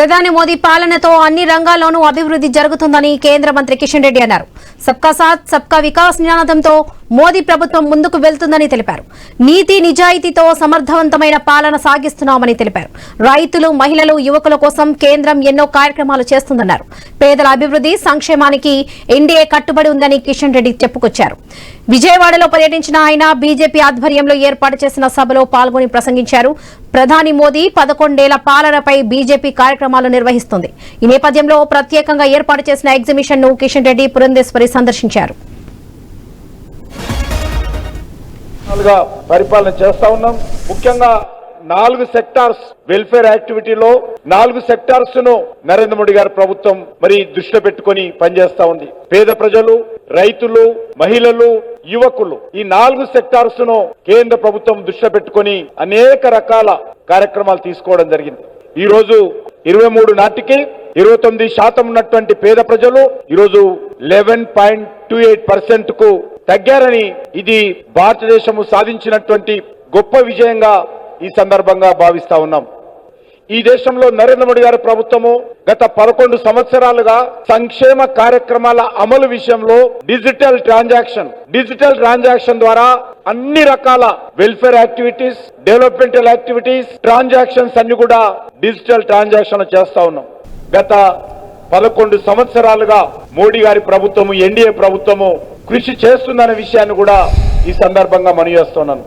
ప్రధాని మోదీ పాలనతో అన్ని రంగాల్లోనూ అభివృద్ధి జరుగుతుందని కేంద్ర మంత్రి కిషన్ రెడ్డి అన్నారు. సబ్కా సాథ్ సబ్కా వికాస్ నినాదంతో మోదీ ప్రభుత్వం ముందుకు వెళ్తుందని తెలిపారు. నీతి నిజాయితీతో సమర్థవంతమైన పాలన సాగిస్తున్నామని తెలిపారు. రైతులు, మహిళలు, యువకుల కోసం కేంద్రం ఎన్నో కార్యక్రమాలు చేస్తుందన్నారు. పేదల అభివృద్ధి, సంక్షేమానికి ఎన్డీఏ కట్టుబడి ఉందని కిషన్ రెడ్డి చెప్పుకొచ్చారు. విజయవాడలో పర్యటించిన ఆయన బీజేపీ ఆధ్వర్యంలో ఏర్పాటు చేసిన సభలో పాల్గొని ప్రసంగించారు. ప్రధాని మోదీ 11 ఏళ్ల పాలనపై బీజేపీ కార్యక్రమాలు నిర్వహిస్తుంది. ఈ నేపథ్యంలో ప్రత్యేకంగా ఏర్పాటు చేసిన ఎగ్జిబిషన్ ను కిషన్ రెడ్డి పురంధేశ్వరి సందర్శించారు. పరిపాలన చేస్తా ఉన్నాం. ముఖ్యంగా 4 సెక్టార్స్ వెల్ఫేర్ యాక్టివిటీలో 4 సెక్టార్స్ ను నరేంద్ర మోడీ గారి ప్రభుత్వం దృష్టిలో పెట్టుకుని పనిచేస్తా ఉంది. పేద ప్రజలు, రైతులు, మహిళలు, యువకులు, ఈ 4 సెక్టార్స్ ను కేంద్ర ప్రభుత్వం దృష్టిలో పెట్టుకుని అనేక రకాల కార్యక్రమాలు తీసుకోవడం జరిగింది. ఈ రోజు 23 నాటికి 29% ఉన్నటువంటి పేద ప్రజలు ఈరోజు 11.28% కు తగ్గారని, ఇది భారతదేశము సాధించినటువంటి గొప్ప విజయంగా ఈ సందర్భంగా భావిస్తా ఉన్నాం. ఈ దేశంలో నరేంద్ర మోడీ గారి ప్రభుత్వము గత 11 సంవత్సరాలుగా సంక్షేమ కార్యక్రమాల అమలు విషయంలో డిజిటల్ ట్రాన్సాక్షన్ ద్వారా అన్ని రకాల welfare activities, developmental activities, transactions అన్ని కూడా డిజిటల్ ట్రాన్సాక్షన్ చేస్తా ఉన్నాం. గత 11 సంవత్సరాలుగా మోడీ గారి ప్రభుత్వము, ఎన్డీఏ ప్రభుత్వము కృషి చేస్తుందనే విషయాన్ని కూడా ఈ సందర్భంగా మనవి చేస్తున్నాను.